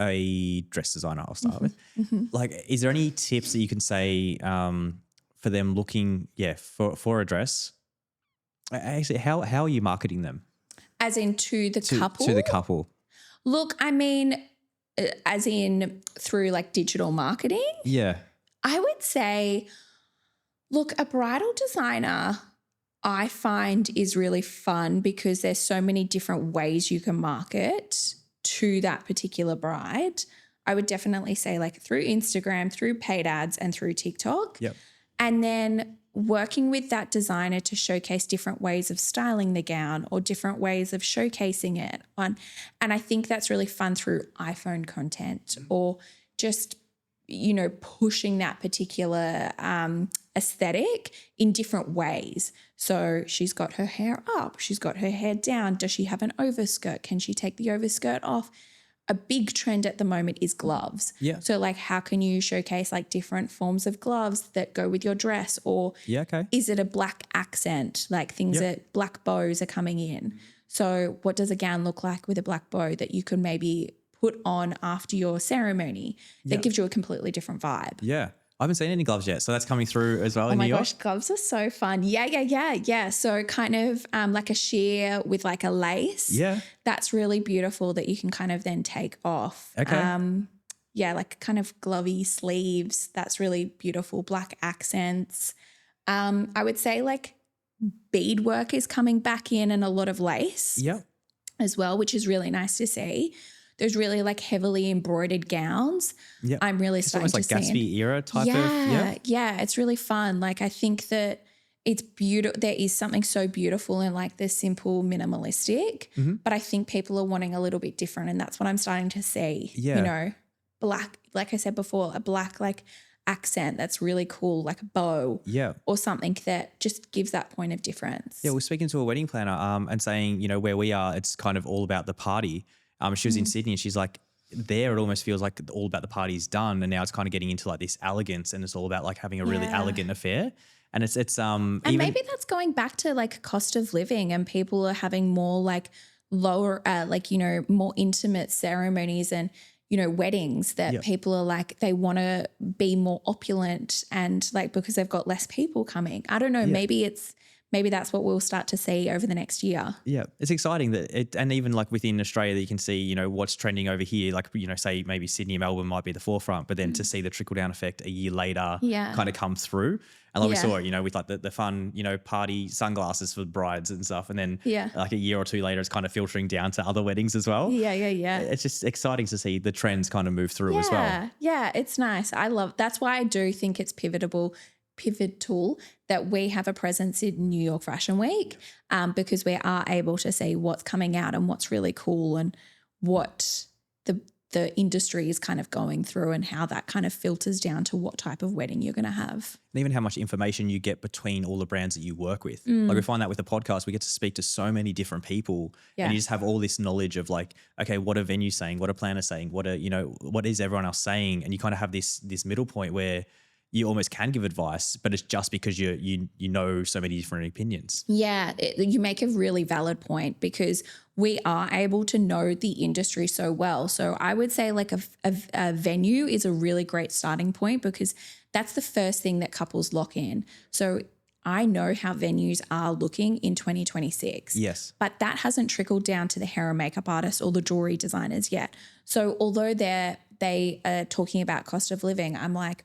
a dress designer, I'll start with. Like, is there any tips that you can say for them looking, for a dress? Actually, how are you marketing them? As in to the couple? To the couple. Look, I mean, as in through like digital marketing, Yeah. I would say, look, a bridal designer I find is really fun because there's so many different ways you can market to that particular bride. I would definitely say like through Instagram, through paid ads and through TikTok. Yep. And then working with that designer to showcase different ways of styling the gown or different ways of showcasing it on. And I think that's really fun through iPhone content or just, pushing that particular aesthetic in different ways. So she's got her hair up, she's got her hair down. Does she have an overskirt? Can she take the overskirt off? A big trend at the moment is gloves. Yeah. So like how can you showcase like different forms of gloves that go with your dress, or is it a black accent, like things that black bows are coming in. So what does a gown look like with a black bow that you can maybe put on after your ceremony that gives you a completely different vibe? Yeah. I haven't seen any gloves yet, so that's coming through as well in New Oh my York. gosh, gloves are so fun. Yeah. So kind of like a sheer with like a lace. Yeah. That's really beautiful that you can kind of then take off. Okay. Like kind of glovey sleeves. That's really beautiful. Black accents. I would say like beadwork is coming back in and a lot of lace as well, which is really nice to see. Those really like heavily embroidered gowns. Yeah. I'm really starting to see. It's almost like Gatsby era type of. Yeah. It's really fun. Like I think that it's beautiful. There is something so beautiful in like the simple minimalistic, but I think people are wanting a little bit different, and that's what I'm starting to see. Yeah. Black, like I said before, a black like accent that's really cool, like a bow or something that just gives that point of difference. Yeah, we're speaking to a wedding planner and saying, where we are, it's kind of all about the party. She was in Sydney and she's like, there it almost feels like all about the party's done, and now it's kind of getting into like this elegance, and it's all about like having a really elegant affair. And it's and maybe that's going back to like cost of living, and people are having more like lower more intimate ceremonies and weddings that people are like, they want to be more opulent and like because they've got less people coming. I don't know, maybe that's what we'll start to see over the next year. Yeah, it's exciting that and even like within Australia that you can see, what's trending over here, like, say maybe Sydney and Melbourne might be the forefront, but then to see the trickle down effect a year later kind of come through. And like we saw it, with like the fun, party sunglasses for brides and stuff. And then like a year or two later, it's kind of filtering down to other weddings as well. Yeah. It's just exciting to see the trends kind of move through as well. Yeah, it's nice. That's why I do think it's pivotal that we have a presence in New York Fashion Week because we are able to see what's coming out and what's really cool and what the industry is kind of going through and how that kind of filters down to what type of wedding you're going to have. And even how much information you get between all the brands that you work with. Like we find that with the podcast, we get to speak to so many different people and you just have all this knowledge of like, okay, what are venues saying? What are planners saying? What is everyone else saying? And you kind of have this middle point where you almost can give advice, but it's just because you know so many different opinions. Yeah, you make a really valid point because we are able to know the industry so well. So I would say like a venue is a really great starting point because that's the first thing that couples lock in. So I know how venues are looking in 2026. Yes. But that hasn't trickled down to the hair and makeup artists or the jewelry designers yet. So although they are talking about cost of living, I'm like,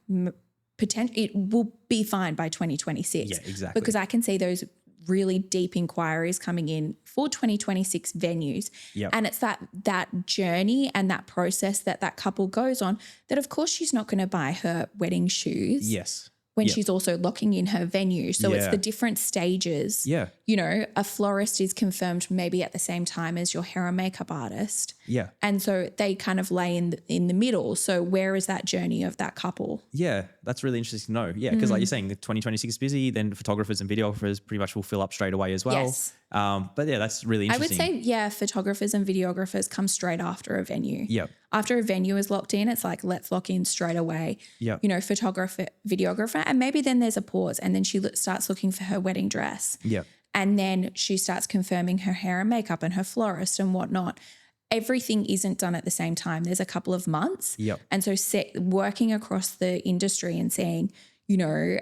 it will be fine by 2026. Yeah, exactly. Because I can see those really deep inquiries coming in for 2026 venues. Yep. And it's that journey and that process that couple goes on that, of course, she's not going to buy her wedding shoes. Yes. when Yep. she's also locking in her venue. So it's Yeah. the different stages. Yeah. You know, a florist is confirmed maybe at the same time as your hair and makeup artist. Yeah. And so they kind of lay in the middle. So where is that journey of that couple? Yeah, that's really interesting to know. Yeah, because Mm. like you're saying, the 2026 is busy, then photographers and videographers pretty much will fill up straight away as well. Yes. But yeah, that's really I would interesting. say, yeah, photographers and videographers come straight after a venue. Yep. After a venue is locked in, it's like, let's lock in straight away. Yep. You know, photographer, videographer, and maybe then there's a pause and then she starts looking for her wedding dress. Yep. And then she starts confirming her hair and makeup and her florist and whatnot. Everything isn't done at the same time. There's a couple of months. Yep. And so working across the industry and seeing, you know,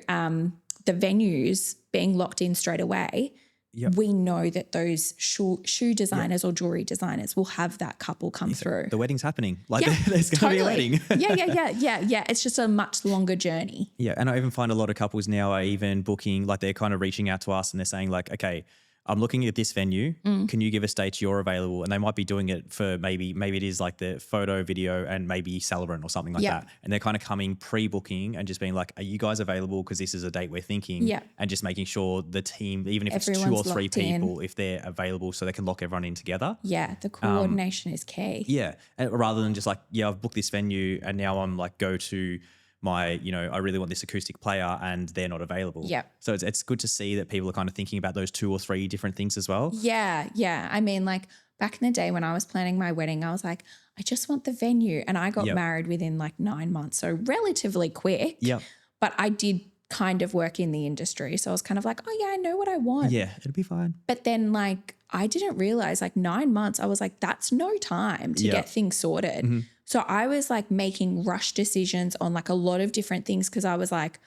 the venues being locked in straight away, Yep. we know that those shoe designers or jewelry designers will have that couple come through. The wedding's happening. Like Yeah, there's going to be a wedding. yeah. It's just a much longer journey. Yeah, and I even find a lot of couples now are even booking, like they're kind of reaching out to us and they're saying like, okay, I'm looking at this venue. Can you give us dates you're available? And they might be doing it for maybe it is like the photo, video, and maybe celebrant or something like Yeah. that. And they're kind of coming pre-booking and just being like, are you guys available? Because this is a date we're thinking. Yeah. And just making sure the team, even if it's Everyone's 2 or 3 locked in. people, if they're available so they can lock everyone in together. Yeah, the coordination is key. Yeah. And rather than just like, yeah, I've booked this venue and now I'm like, go to my, you know, I really want this acoustic player and they're not available. Yeah. So it's good to see that people are kind of thinking about those 2 or 3 different things as well. Yeah. I mean, like back in the day when I was planning my wedding, I was like, I just want the venue. And I got Yep. married within like 9 months. So relatively quick. Yep. But I did kind of work in the industry. So I was kind of like, oh yeah, I know what I want. Yeah, it'll be fine. But then like I didn't realize like 9 months, I was like, that's no time to Yeah. get things sorted. So I was like making rush decisions on like a lot of different things because I was like,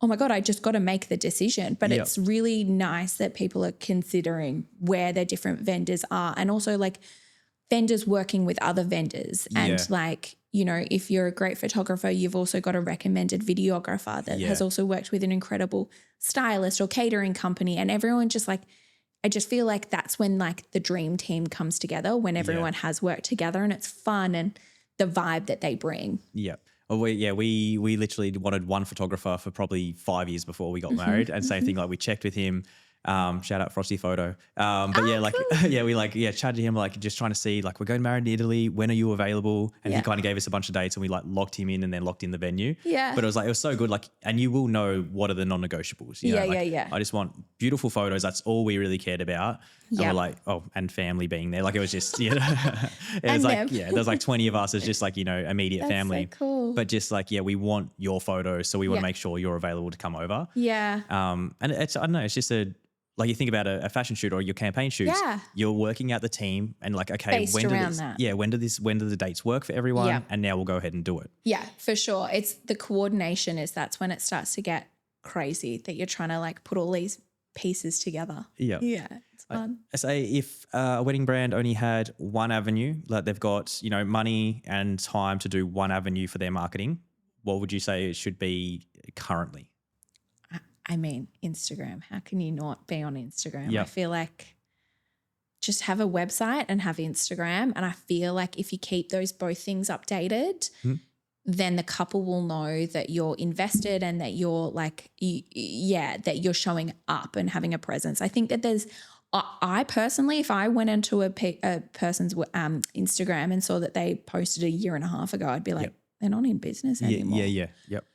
oh my God, I just got to make the decision. But Yep. it's really nice that people are considering where their different vendors are and also like vendors working with other vendors. And Yeah. like, you know, if you're a great photographer, you've also got a recommended videographer that Yeah. has also worked with an incredible stylist or catering company. And everyone just like, I just feel like that's when like the dream team comes together, when everyone has worked together and it's fun and the vibe that they bring. Yeah. Well, we literally wanted one photographer for probably 5 years before we got married. And same thing, like we checked with him. Shout out Frosty Photo. But yeah, like, we chatted to him, like just trying to see, like, we're going married in Italy. When are you available? And he Yeah. kind of gave us a bunch of dates and we like locked him in and then locked in the venue. Yeah. But it was so good. Like, and you will know what are the non-negotiables. You know, Yeah. I just want beautiful photos. That's all we really cared about. And Yeah. we're like, oh, and family being there. Like it was just, it And was like, them. there was like 20 of us as just like, you know, immediate That's family. so cool. But just like, we want your photos. So we want to Yeah. make sure you're available to come over. Yeah. And it's, I don't know, it's just like you think about a fashion shoot or your campaign shoots, Yeah. you're working out the team and like, okay, Based when do around that. when do the dates work for everyone? Yeah. And now we'll go ahead and do it. Yeah, for sure. It's the coordination that's when it starts to get crazy that you're trying to like put all these pieces together. Yeah. Yeah, it's fun. I say if a wedding brand only had one avenue, like they've got, you know, money and time to do one avenue for their marketing, what would you say it should be currently? I mean, Instagram. How can you not be on Instagram? Yep. I feel like just have a website and have Instagram. And I feel like if you keep those both things updated, then the couple will know that you're invested and that you're like, that you're showing up and having a presence. I think that I personally, if I went into a person's Instagram and saw that they posted a year and a half ago, I'd be like, they're not in business anymore. Yep.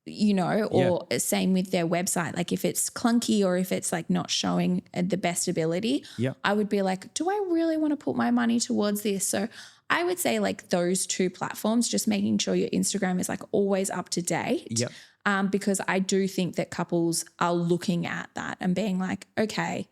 You know, or same with their website. Like if it's clunky or if it's like not showing the best ability, I would be like, do I really want to put my money towards this? So I would say like those 2 platforms, just making sure your Instagram is like always up to date. Because I do think that couples are looking at that and being like, okay,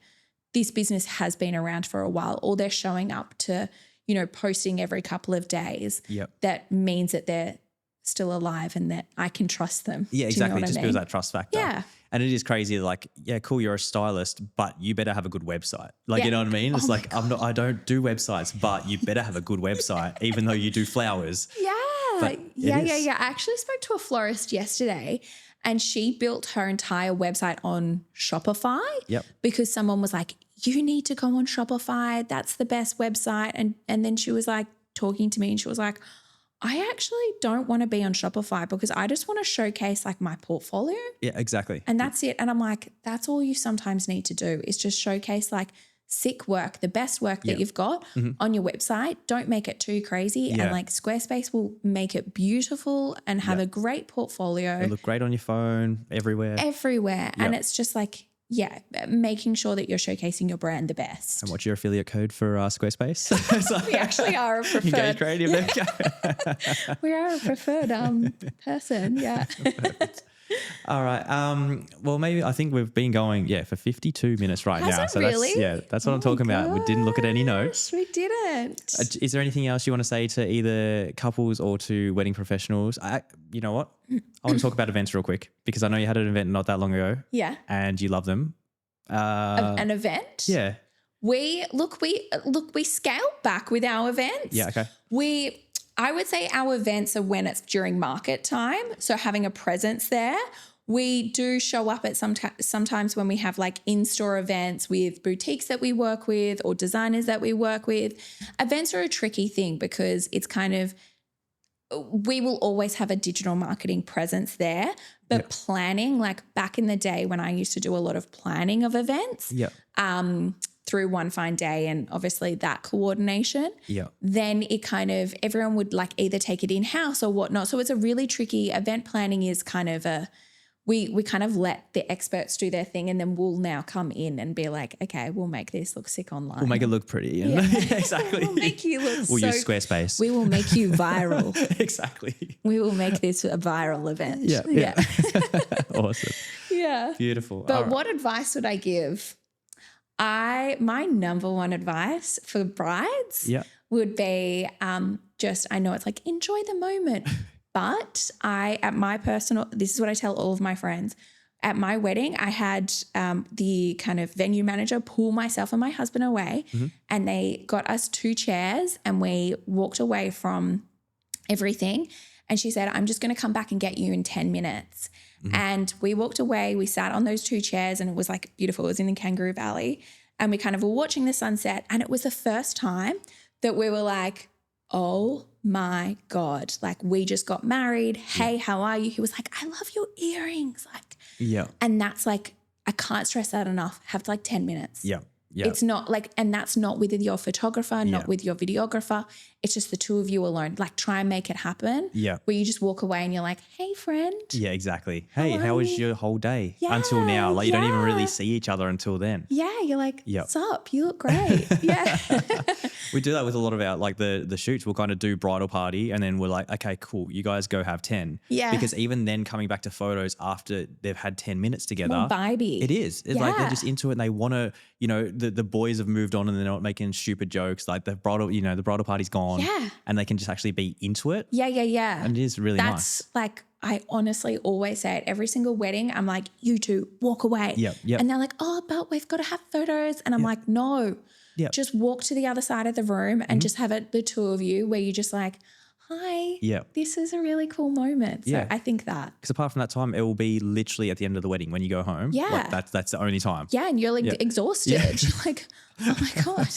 this business has been around for a while, or they're showing up to, you know, posting every couple of days. That means that they're still alive and that I can trust them. Yeah, Do exactly. you know what It just I builds mean? that trust factor. Yeah. And it is crazy. Like, yeah, cool, you're a stylist, but you better have a good website. Like, you know what I mean? It's like, I don't do websites, but you better have a good website, even though you do flowers. But Yeah. it is. I actually spoke to a florist yesterday and she built her entire website on Shopify because someone was like, you need to go on Shopify. That's the best website. And then she was like talking to me and she was like, I actually don't want to be on Shopify because I just want to showcase like my portfolio. Yeah, exactly. And that's it. And I'm like, that's all you sometimes need to do is just showcase like sick work, the best work that you've got on your website. Don't make it too crazy. And like Squarespace will make it beautiful and have a great portfolio. It look great on your phone, everywhere. And it's just like, making sure that you're showcasing your brand the best. And what's your affiliate code for Squarespace? We actually are a preferred. Engage Creative. We are a preferred person. Yeah. All right. Well, maybe I think we've been going, for 52 minutes right Has now. it So really? that's what I'm talking about. We didn't look at any notes. We didn't. Is there anything else you want to say to either couples or to wedding professionals? You know what? I want to talk about events real quick because I know you had an event not that long ago. Yeah. And you love them. An event? Yeah. We scaled back with our events. Yeah. Okay. I would say our events are when it's during market time. So having a presence there. We do show up at sometimes when we have like in-store events with boutiques that we work with or designers that we work with. Events are a tricky thing because it's kind of, we will always have a digital marketing presence there, but planning, like back in the day when I used to do a lot of planning of events, through One Fine Day and obviously that coordination, then it kind of, everyone would like either take it in-house or whatnot. So it's a really tricky, event planning is kind of we kind of let the experts do their thing and then we'll now come in and be like, okay, we'll make this look sick online. We'll make it look pretty. Exactly. We'll make you look We'll use Squarespace. We will make you viral. Exactly. We will make this a viral event. Yeah. Awesome. Yeah. Beautiful. But what advice would I give? My number one advice for brides would be I know it's like enjoy the moment, but this is what I tell all of my friends. At my wedding, I had the kind of venue manager pull myself and my husband away and they got us 2 chairs and we walked away from everything. And she said, I'm just going to come back and get you in 10 minutes. And we walked away, we sat on those 2 chairs and it was like beautiful. It was in the Kangaroo Valley and we kind of were watching the sunset and it was the first time that we were like, oh my God, like we just got married. Hey, how are you? He was like, I love your earrings. And that's like, I can't stress that enough. Have like 10 minutes. Yeah. It's not like, and that's not with your photographer, not with your videographer. It's just the 2 of you alone. Like try and make it happen. Yeah. Where you just walk away and you're like, hey friend. Yeah, exactly. Hey, how was your whole day until now? Like you don't even really see each other until then. Yeah. You're like, what's up? You look great. Yeah. We do that with a lot of our, like the shoots. We'll kind of do bridal party and then we're like, okay, cool. You guys go have 10. Yeah. Because even then coming back to photos after they've had 10 minutes together. More vibey. It is. It's like they're just into it and they want to, the boys have moved on and they're not making stupid jokes. Like the bridal party's gone. Yeah. And they can just actually be into it. Yeah. And it is really nice. That's like, I honestly always say it every single wedding. I'm like, you 2 walk away. Yeah. And they're like, oh, but we've got to have photos. And I'm like, no. Yeah. Just walk to the other side of the room and just have it, the 2 of you, where you just like, hi, this is a really cool moment. So I think that. Because apart from that time, it will be literally at the end of the wedding when you go home. Yeah. Like that's the only time. Yeah. And you're like exhausted. Yeah. You're like, oh my God,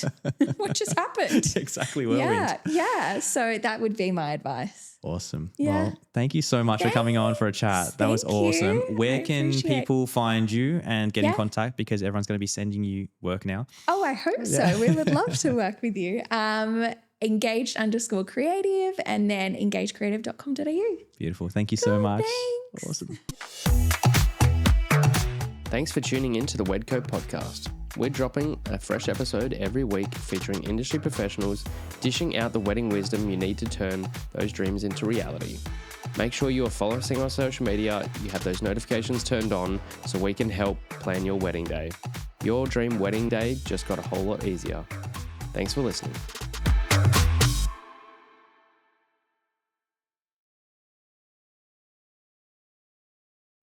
what just happened? Exactly. Whirlwind. Yeah. So that would be my advice. Awesome. Yeah. Well, thank you so much for coming on for a chat. That was awesome. Where can people find you and get in contact? Because everyone's going to be sending you work now. Oh, I hope so. We would love to work with you. Engaged_creative and then engagecreative.com.au. Beautiful. Thank you so much. Thanks. Awesome. Thanks for tuning in to the Wedco podcast. We're dropping a fresh episode every week featuring industry professionals dishing out the wedding wisdom you need to turn those dreams into reality. Make sure you are following us on social media, you have those notifications turned on so we can help plan your wedding day. Your dream wedding day just got a whole lot easier. Thanks for listening.